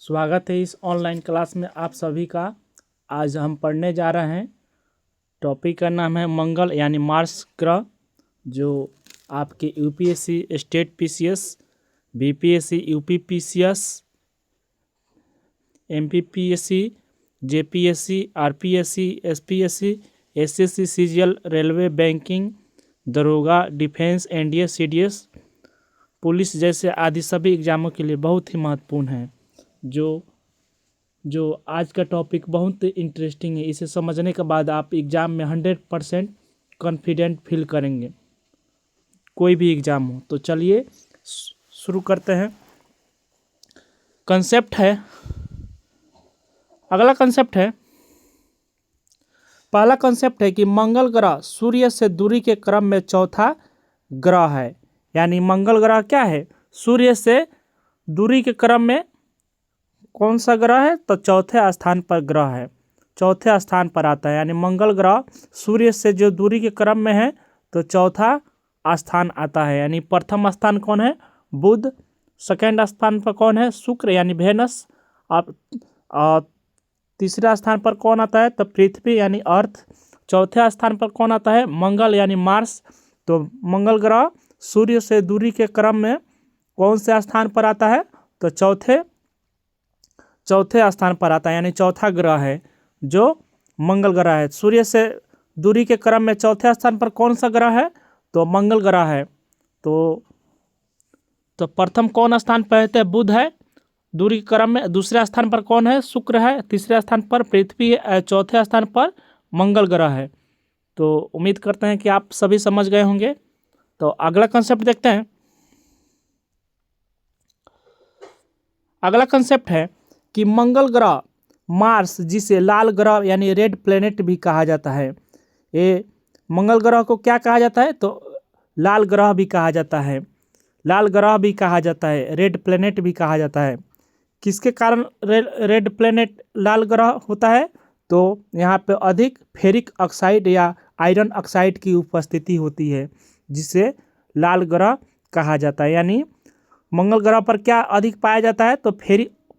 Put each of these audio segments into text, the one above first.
स्वागत है इस ऑनलाइन क्लास में आप सभी का। आज हम पढ़ने जा रहे हैं, टॉपिक का नाम है मंगल यानी मार्स ग्रह, जो आपके UPSC, state PCS, BPSC, UPPCS, MPPSC, JPSC, RPSC, SPSC, SSC, CGL, railway, banking, दरोगा, डिफेंस, एनडीए, सीडीएस, पुलिस जैसे आदि सभी एग्जामों के लिए बहुत ही महत्वपूर्ण है। जो आज का टॉपिक बहुत इंटरेस्टिंग है। इसे समझने के बाद आप एग्ज़ाम में 100% कॉन्फिडेंट फील करेंगे, कोई भी एग्ज़ाम हो। तो चलिए शुरू करते हैं। कंसेप्ट है, अगला कंसेप्ट है, पहला कंसेप्ट है कि मंगल ग्रह सूर्य से दूरी के क्रम में चौथा ग्रह है। यानी मंगल ग्रह क्या है? सूर्य से दूरी के क्रम में कौन सा ग्रह है? तो चौथे स्थान पर ग्रह है, चौथे स्थान पर आता है। यानी मंगल ग्रह सूर्य से जो दूरी के क्रम में है तो चौथा स्थान आता है। यानी प्रथम स्थान कौन है? बुध। सेकंड स्थान पर कौन है? शुक्र यानी वेनस। और तीसरा स्थान पर कौन आता है? तो पृथ्वी यानी अर्थ। चौथे स्थान पर कौन आता है? मंगल यानी मार्स। तो मंगल ग्रह सूर्य से दूरी के क्रम में कौन से स्थान पर आता है? तो चौथे स्थान पर आता है। यानी चौथा ग्रह है जो मंगल ग्रह है। सूर्य से दूरी के क्रम में चौथे स्थान पर कौन सा ग्रह है? तो मंगल ग्रह है। तो प्रथम कौन स्थान पर है? बुध है दूरी के क्रम में। दूसरे स्थान पर कौन है? शुक्र है। तीसरे स्थान पर पृथ्वी है। चौथे स्थान पर मंगल ग्रह है। तो उम्मीद करते हैं कि आप सभी समझ गए होंगे। तो अगला कंसेप्ट देखते हैं। अगला कंसेप्ट है कि मंगल ग्रह मार्स, जिसे लाल ग्रह यानी रेड प्लेनेट भी कहा जाता है। ये मंगल ग्रह को क्या कहा जाता है? तो लाल ग्रह भी कहा जाता है, लाल ग्रह भी कहा जाता है, रेड प्लेनेट भी कहा जाता है। किसके कारण रेड प्लेनेट लाल ग्रह होता है? तो यहाँ पे अधिक फेरिक ऑक्साइड या आयरन ऑक्साइड की उपस्थिति होती है, जिसे लाल ग्रह कहा जाता है। यानी मंगल ग्रह पर क्या अधिक पाया जाता है? तो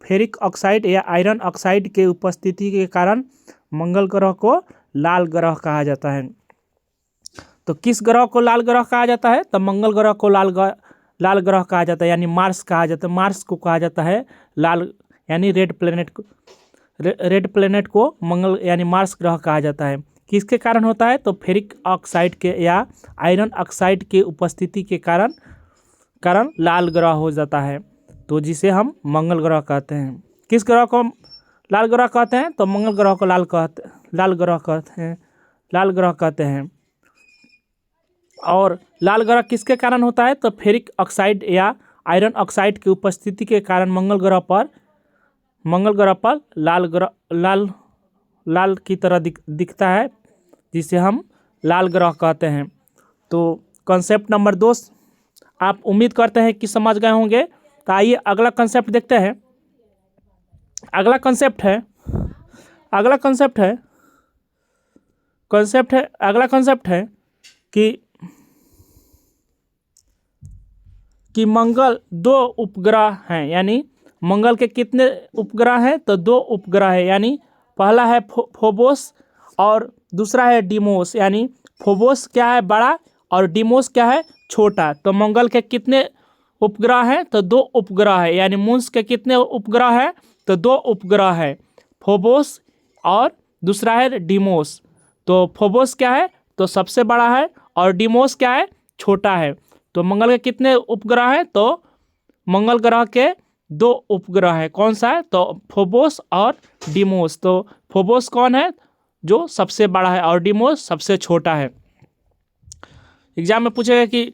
फेरिक ऑक्साइड या आयरन ऑक्साइड के उपस्थिति के कारण मंगल ग्रह को लाल ग्रह कहा जाता है। तो किस ग्रह को लाल ग्रह कहा जाता है? तो मंगल ग्रह को लाल ग्रह कहा जाता है, यानी मार्स कहा जाता है। मार्स को कहा जाता है लाल, यानी रेड प्लेनेट को मंगल यानी मार्स ग्रह कहा जाता है। किसके कारण होता है? तो फेरिक ऑक्साइड के या आयरन ऑक्साइड के उपस्थिति के कारण लाल ग्रह हो जाता है, तो जिसे हम मंगल ग्रह कहते हैं। किस ग्रह को लाल ग्रह कहते हैं? तो मंगल ग्रह को लाल ग्रह कहते हैं। और लाल ग्रह किसके कारण होता है? तो फेरिक ऑक्साइड या आयरन ऑक्साइड की उपस्थिति के कारण मंगल ग्रह पर लाल की तरह दिखता है, जिसे हम लाल ग्रह कहते हैं। तो कॉन्सेप्ट नंबर 2 आप उम्मीद करते हैं कि समझ गए होंगे। तो आइए अगला कंसेप्ट देखते हैं। अगला कंसेप्ट है कि मंगल 2 उपग्रह हैं। यानी मंगल के कितने उपग्रह हैं? तो 2 उपग्रह है। यानी पहला है फोबोस और दूसरा है डीमोस। यानी फोबोस क्या है? बड़ा, और डीमोस क्या है? छोटा। तो मंगल के कितने उपग्रह हैं? तो 2 उपग्रह है। यानी मून्स के कितने उपग्रह हैं? तो 2 उपग्रह है, फोबोस और दूसरा है डीमोस। तो फोबोस क्या है? तो सबसे बड़ा है, और डीमोस क्या है? छोटा है। तो मंगल के कितने उपग्रह हैं? तो मंगल ग्रह के 2 उपग्रह है। कौन सा है? तो फोबोस और डीमोस। तो फोबोस कौन है? जो सबसे बड़ा है, और डीमोस सबसे छोटा है। एग्जाम में पूछेगा कि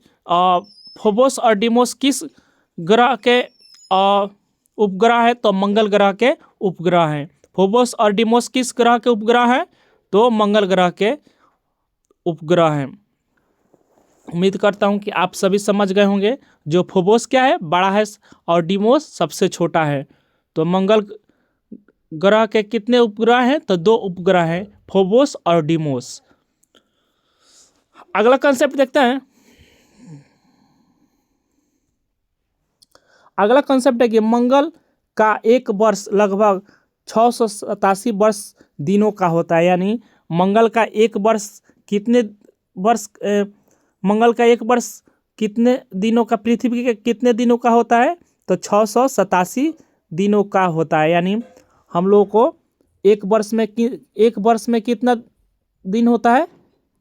फोबोस और डीमोस किस ग्रह के उपग्रह है? तो मंगल ग्रह के उपग्रह हैं। फोबोस और डीमोस किस ग्रह के उपग्रह हैं? तो मंगल ग्रह के उपग्रह हैं। उम्मीद करता हूं कि आप सभी समझ गए होंगे। जो फोबोस क्या है? बड़ा है, और डीमोस सबसे छोटा है। तो मंगल ग्रह के कितने उपग्रह हैं? तो 2 उपग्रह हैं, फोबोस और डीमोस। अगला कंसेप्ट देखते हैं। अगला कंसेप्ट है कि मंगल का एक वर्ष लगभग 687 वर्ष दिनों का होता है। यानी मंगल का एक वर्ष कितने वर्ष मंगल का एक वर्ष कितने दिनों का, पृथ्वी के कितने दिनों का होता है? तो 687 दिनों का होता है। यानी हम लोगों को एक वर्ष में कितना दिन होता है?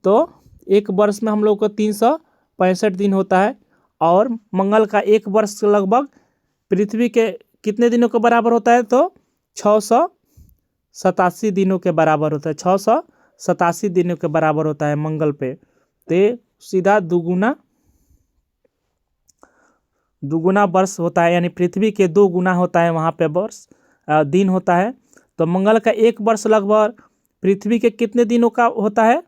तो एक वर्ष में हम लोग को 365 दिन होता है। और मंगल का एक वर्ष लगभग पृथ्वी के कितने दिनों के बराबर होता है? तो 687 दिनों के बराबर होता है। 687 दिनों के बराबर होता है मंगल पे। तो सीधा दुगुना वर्ष होता है, यानी पृथ्वी के 2 गुना होता है वहाँ पे वर्ष दिन होता है। तो मंगल का एक वर्ष लगभग पृथ्वी के कितने दिनों का होता है?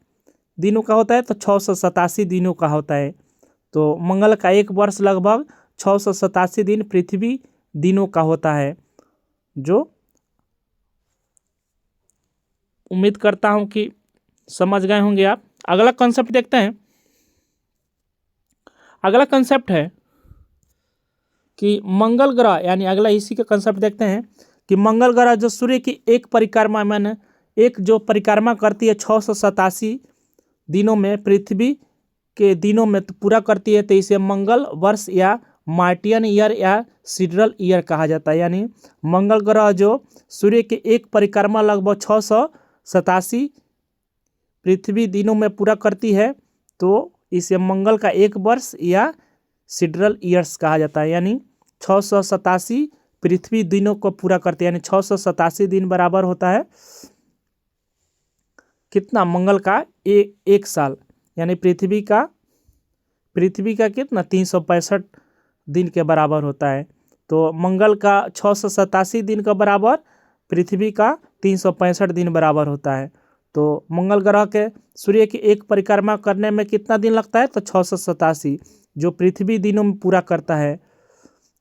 तो 687 दिनों का होता है। तो मंगल का एक वर्ष लगभग 687 दिन पृथ्वी दिनों का होता है। जो उम्मीद करता हूँ कि समझ गए होंगे आप। अगला कॉन्सेप्ट देखते हैं। अगला कॉन्सेप्ट है कि मंगल ग्रह, यानी अगला इसी का कंसेप्ट देखते हैं कि मंगल ग्रह जो सूर्य की एक परिक्रमा करती है 687 दिनों में, पृथ्वी के दिनों में तो पूरा करती है, तो इसे मंगल वर्ष या मार्टियन ईयर या सिडरल ईयर कहा जाता है। यानी मंगल ग्रह जो सूर्य के एक परिक्रमा लगभग 687 पृथ्वी दिनों में पूरा करती है, तो इसे मंगल का एक वर्ष या सिडरल ईयर्स कहा जाता है। यानी 687 पृथ्वी दिनों को पूरा करते हैं। यानी 687 दिन बराबर होता है कितना? मंगल का एक साल। यानी पृथ्वी का कितना 365 दिन के बराबर होता है। तो मंगल का 687 दिन का बराबर पृथ्वी का 365 दिन बराबर होता है। तो मंगल ग्रह के सूर्य की एक परिक्रमा करने में कितना दिन लगता है? तो 687, जो पृथ्वी दिनों में पूरा करता है।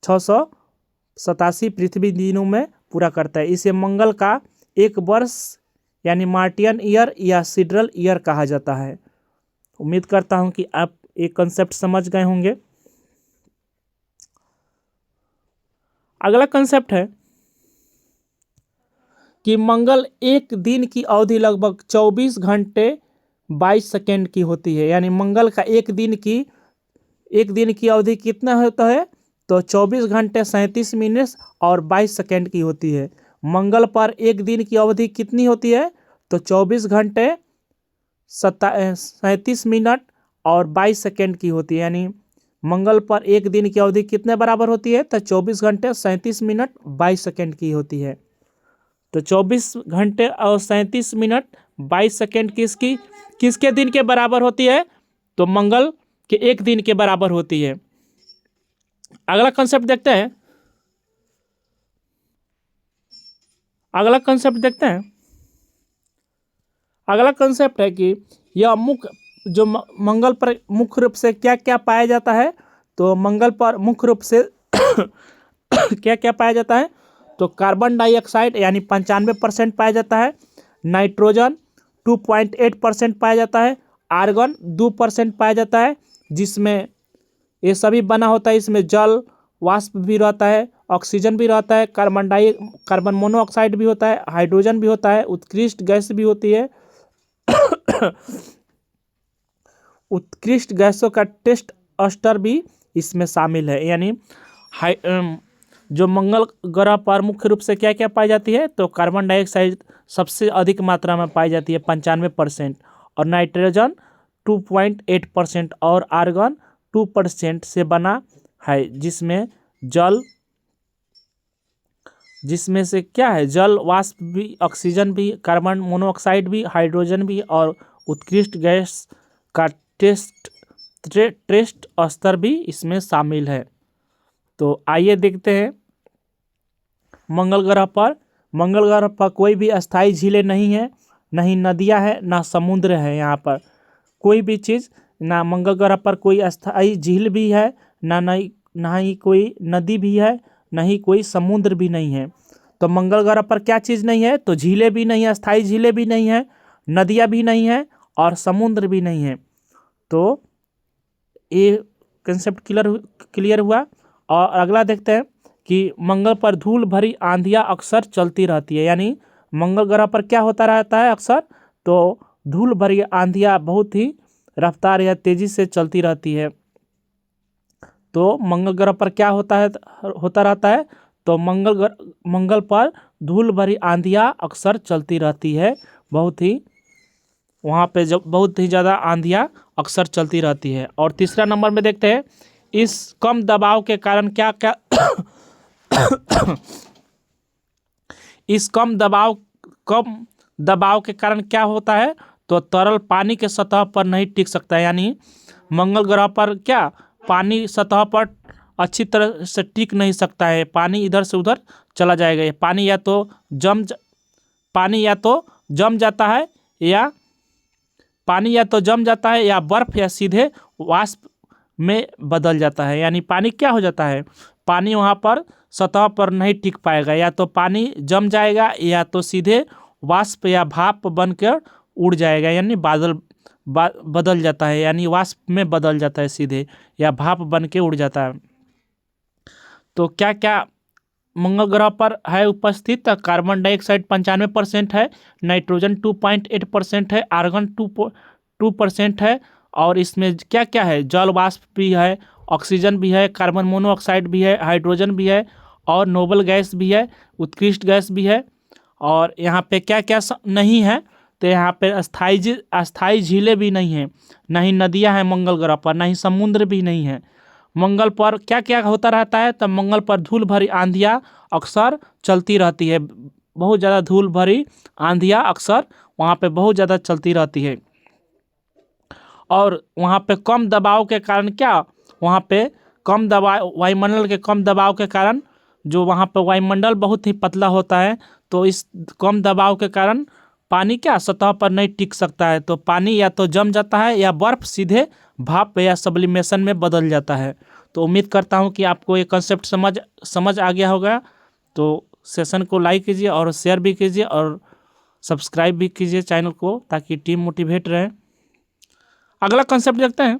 687 पृथ्वी दिनों में पूरा करता है। इसे मंगल का एक वर्ष यानी मार्टियन ईयर या सिडरल ईयर कहा जाता है। उम्मीद करता हूं कि आप एक कंसेप्ट समझ गए होंगे। अगला कंसेप्ट है कि मंगल एक दिन की अवधि लगभग 24 घंटे 22 सेकेंड की होती है। यानी मंगल का एक दिन की अवधि कितना होता है? तो 24 घंटे 37 मिनट और 22 सेकेंड की होती है। मंगल पर एक दिन की अवधि कितनी होती है? तो 24 घंटे 37 मिनट और 22 सेकेंड की होती है। यानी मंगल पर एक दिन की अवधि कितने बराबर होती है? तो 24 घंटे 37 मिनट 22 सेकेंड की होती है। तो 24 घंटे और 37 मिनट 22 सेकेंड किसके दिन के बराबर होती है? तो मंगल के एक दिन के बराबर होती है। अगला कंसेप्ट देखते हैं। अगला कंसेप्ट है कि यह मंगल पर मुख्य रूप से क्या क्या पाया जाता है? तो मंगल पर मुख्य रूप से क्या क्या पाया जाता है? तो कार्बन डाइऑक्साइड यानी 95% पाया जाता है, नाइट्रोजन 2.8% पाया जाता है, आर्गन 2% पाया जाता है, जिसमें ये सभी बना होता है। इसमें जल वाष्प भी रहता है, ऑक्सीजन भी रहता है, कार्बन मोनोऑक्साइड भी होता है, हाइड्रोजन भी होता है, उत्कृष्ट गैस भी होती है। उत्कृष्ट गैसों का टेस्ट अस्टर भी इसमें शामिल है। यानी जो मंगल ग्रह पर मुख्य रूप से क्या क्या पाई जाती है? तो कार्बन डाइऑक्साइड सबसे अधिक मात्रा में पाई जाती है 95%, और नाइट्रोजन 2.8% और आर्गन 2% से बना है, जिसमें से क्या है? जल वाष्प भी, ऑक्सीजन भी, कार्बन मोनोऑक्साइड भी, हाइड्रोजन भी और उत्कृष्ट गैस का टेस्ट स्तर भी इसमें शामिल है। तो आइए देखते हैं मंगल ग्रह पर कोई भी अस्थाई झीलें नहीं है, ना ही नदियां है, ना समुद्र है। यहाँ पर कोई भी चीज़, ना मंगल ग्रह पर कोई अस्थाई झील भी है, ना ही कोई नदी भी है, ना ही कोई समुद्र भी नहीं है। तो मंगल ग्रह पर क्या चीज़ नहीं है? तो झीलें भी नहीं है, अस्थाई झीलें भी नहीं है, नदियाँ भी नहीं है और समुद्र भी नहीं है। तो ये कंसेप्ट क्लियर हुआ। और अगला देखते हैं कि मंगल पर धूल भरी आंधियाँ अक्सर चलती रहती है, यानी मंगल ग्रह पर क्या होता रहता है अक्सर, तो धूल भरी आंधियाँ बहुत ही रफ्तार या तेजी से चलती रहती है। तो मंगल ग्रह पर क्या होता रहता है, तो मंगल पर धूल भरी आंधियाँ अक्सर चलती रहती है, बहुत ही वहाँ पे जब बहुत ही ज़्यादा आंधियाँ अक्सर चलती रहती है। और तीसरा नंबर में देखते हैं, इस कम दबाव के कारण क्या क्या इस कम दबाव के कारण क्या होता है, तो तरल पानी के सतह पर नहीं टिक सकता है, यानी मंगल ग्रह पर क्या पानी सतह पर अच्छी तरह से टिक नहीं सकता है, पानी इधर से उधर चला जाएगा। ये पानी या तो जम जाता है या बर्फ या सीधे वाष्प में बदल जाता है, यानी पानी क्या हो जाता है, पानी वहाँ पर सतह पर नहीं टिक पाएगा, या तो पानी जम जाएगा या तो सीधे वाष्प या भाप बनकर उड़ जाएगा, यानी बदल जाता है, यानी वाष्प में बदल जाता है सीधे, या भाप बन के उड़ जाता है। तो क्या क्या मंगल ग्रह पर है उपस्थित, कार्बन डाइऑक्साइड 95% है, नाइट्रोजन 2.8% है, आर्गन 2% है, और इसमें क्या क्या है, जल वाष्प भी है, ऑक्सीजन भी है, कार्बन मोनोऑक्साइड भी है, हाइड्रोजन भी है, और नोबल गैस भी है, उत्कृष्ट गैस भी है। और यहाँ पे क्या क्या नहीं है, तो यहाँ पे अस्थाई झीलें भी नहीं हैं, ना ही नदियाँ हैं मंगल ग्रह पर, ना ही समुद्र भी नहीं है। मंगल पर क्या क्या होता रहता है, तो मंगल पर धूल भरी आंधियाँ अक्सर चलती रहती है, बहुत ज़्यादा धूल भरी आंधियाँ अक्सर वहाँ पे बहुत ज़्यादा चलती रहती है। और वहाँ पे कम दबाव के कारण क्या, वहाँ पे कम दबाव, वायुमंडल के कम दबाव के कारण, जो वहाँ पे वायुमंडल बहुत ही पतला होता है, तो इस कम दबाव के कारण पानी क्या सतह पर नहीं टिक सकता है, तो पानी या तो जम जाता है या बर्फ सीधे भाप या सब्लिमेशन में बदल जाता है। तो उम्मीद करता हूँ कि आपको ये कंसेप्ट समझ आ गया होगा। तो सेशन को लाइक कीजिए और शेयर भी कीजिए और सब्सक्राइब भी कीजिए चैनल को, ताकि टीम मोटिवेट रहे। अगला कंसेप्ट देखते हैं।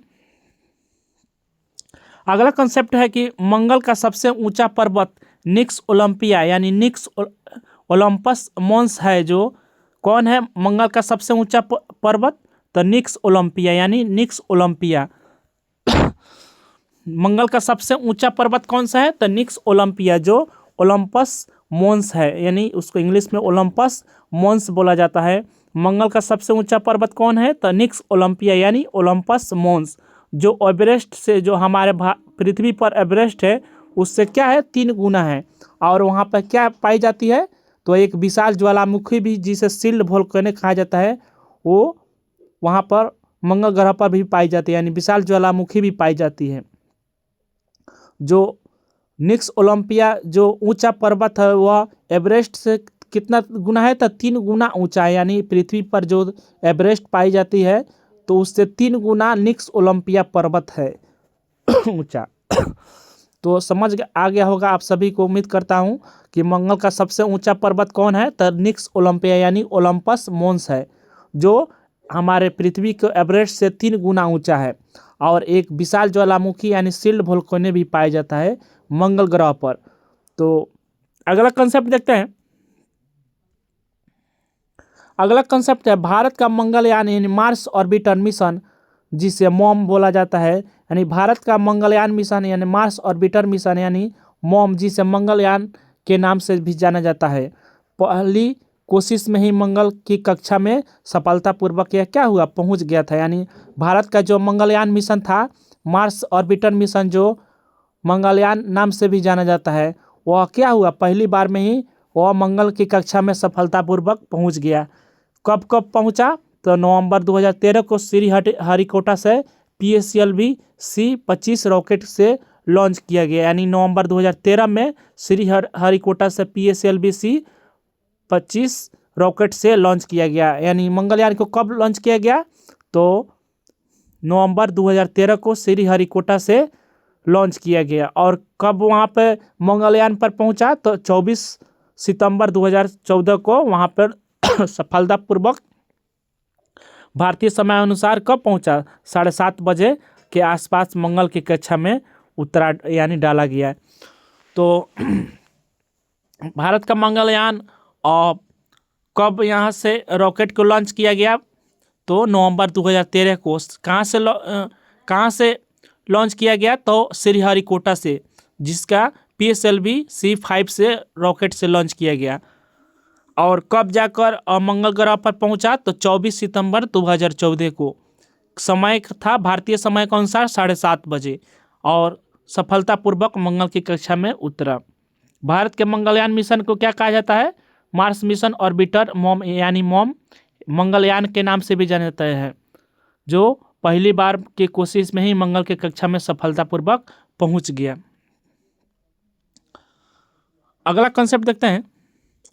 अगला कंसेप्ट है कि मंगल का सबसे ऊंचा पर्वत निक्स ओलंपिया यानी निक्स ओलंपस मोन्स है, जो कौन है मंगल का सबसे ऊंचा पर्वत, तो निक्स ओलंपिया यानी निक्स ओलंपिया। मंगल का सबसे ऊंचा पर्वत कौन सा है, तो निक्स ओलंपिया, जो ओलंपस मोन्स है, यानी उसको इंग्लिश में ओलंपस मोन्स बोला जाता है। मंगल का सबसे ऊंचा पर्वत कौन है, तो निक्स ओलंपिया यानी ओलंपस मोन्स, जो एवरेस्ट से, जो हमारे पृथ्वी पर एवरेस्ट है उससे क्या है 3 गुना है। और वहाँ पर क्या पाई जाती है, तो एक विशाल ज्वालामुखी भी, जिसे सील्ड वोल्केनिक कहा जाता है, वो वहाँ पर मंगल ग्रह पर भी पाई जाती है, यानी विशाल ज्वालामुखी भी पाई जाती है। जो निक्स ओलंपिया जो ऊंचा पर्वत है वह एवरेस्ट से कितना गुना है, तो 3 गुना ऊंचा है, यानी पृथ्वी पर जो एवरेस्ट पाई जाती है तो उससे 3 गुना निक्स ओलंपिया पर्वत है ऊंचा। तो समझ आ गया होगा आप सभी को, उम्मीद करता हूं कि मंगल का सबसे ऊंचा पर्वत कौन है, तो निक्स ओलंपिया यानी ओलंपस मोन्स है, जो हमारे पृथ्वी के एवरेस्ट से 3 गुना ऊंचा है। और एक विशाल ज्वालामुखी यानी सील्ड वोल्केनो भी पाया जाता है मंगल ग्रह पर। तो अगला कंसेप्ट देखते हैं। अगला कंसेप्ट है भारत का मंगलयान यानी मार्स ऑर्बिटर मिशन, जिसे मॉम बोला जाता है, यानी भारत का मंगलयान मिशन यानी मार्स ऑर्बिटर मिशन यानी मॉम, जिसे मंगलयान के नाम से भी जाना जाता है। पहली कोशिश में ही मंगल की कक्षा में सफलतापूर्वक यह क्या हुआ, पहुंच गया था। यानी भारत का जो मंगलयान मिशन था, मार्स ऑर्बिटर मिशन, जो मंगलयान नाम से भी जाना जाता है, वह क्या हुआ, पहली बार में ही वह मंगल की कक्षा में सफलतापूर्वक पहुंच गया। कब पहुंचा, तो नवंबर 2013 को श्रीहरिकोटा से PSLV-C-25 रॉकेट से लॉन्च किया गया, यानी नवंबर 2013 में श्रीहरिकोटा से PSLV-C-25 रॉकेट से लॉन्च किया गया। यानी मंगलयान को कब लॉन्च किया गया, तो नवंबर 2013 को श्रीहरिकोटा से लॉन्च किया गया। और कब वहाँ पे मंगलयान पर पहुँचा, तो 24 सितंबर 2014 को वहाँ पर सफलतापूर्वक भारतीय समय अनुसार कब पहुंचा, 7:30 बजे के आसपास मंगल की कक्षा में उतरा यानी डाला गया है। तो भारत का मंगलयान और कब यहाँ से रॉकेट को लॉन्च किया गया? तो नवंबर 2013 को। कहाँ से लॉन्च किया गया? तो श्रीहरिकोटा से, जिसका PSLV C5 से रॉकेट से लॉन्च किया गया। और कब जाकर मंगल ग्रह पर पहुंचा? तो 24 सितंबर 2014 को। समय था भारतीय समय के अनुसार 7:30 बजे और सफलतापूर्वक मंगल की कक्षा में उतरा। भारत के मंगलयान मिशन को क्या कहा जाता है? मार्स मिशन ऑर्बिटर मॉम यानी मॉम मंगलयान के नाम से भी जाना जाता है, जो पहली बार की कोशिश में ही मंगल के कक्षा में सफलतापूर्वक पहुंच गया। अगला कंसेप्ट देखते हैं।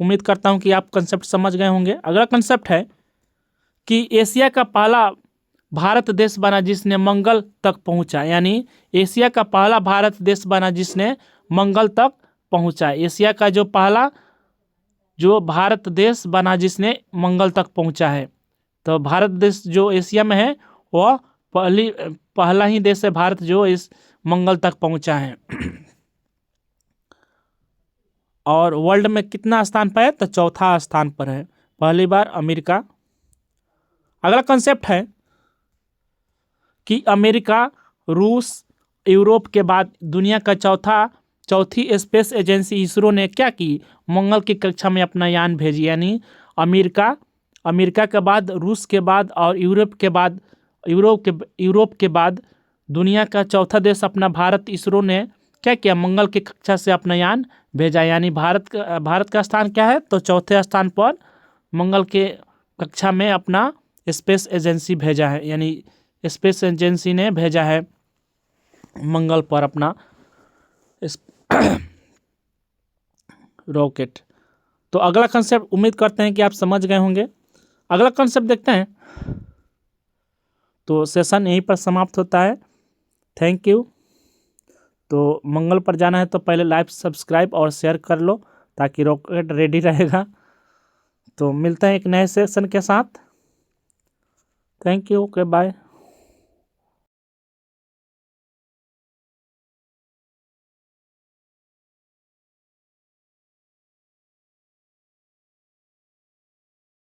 उम्मीद करता हूं कि आप कंसेप्ट समझ गए होंगे। अगला कंसेप्ट है कि एशिया का पहला भारत देश बना जिसने मंगल तक पहुंचा, यानी एशिया का पहला भारत देश बना जिसने मंगल तक पहुंचा। एशिया का जो भारत देश बना जिसने मंगल तक पहुंचा है। तो भारत देश जो एशिया में है वह पहला ही देश है भारत जो इस मंगल तक पहुंचा है। और वर्ल्ड में कितना स्थान पर है? तो चौथा स्थान पर है, पहली बार अमेरिका। अगला कंसेप्ट है कि अमेरिका, रूस, यूरोप के बाद दुनिया का चौथी स्पेस एजेंसी इसरो ने क्या की? मंगल की कक्षा में अपना यान भेजी। यानी अमेरिका के बाद, रूस के बाद और यूरोप के बाद दुनिया का चौथा देश अपना भारत, इसरो ने क्या किया? मंगल की कक्षा से अपना यान भेजा। यानी भारत का स्थान क्या है? तो चौथे स्थान पर मंगल के कक्षा में अपना स्पेस एजेंसी भेजा है। यानी स्पेस एजेंसी ने भेजा है मंगल पर अपना रॉकेट। तो अगला कंसेप्ट उम्मीद करते हैं कि आप समझ गए होंगे। अगला कंसेप्ट देखते हैं। तो सेशन यहीं पर समाप्त होता है। Thank you. तो मंगल पर जाना है तो पहले लाइक, सब्सक्राइब और शेयर कर लो ताकि रॉकेट रेडी रहेगा। तो मिलते हैं एक नए सेशन के साथ। Thank you. Okay, bye.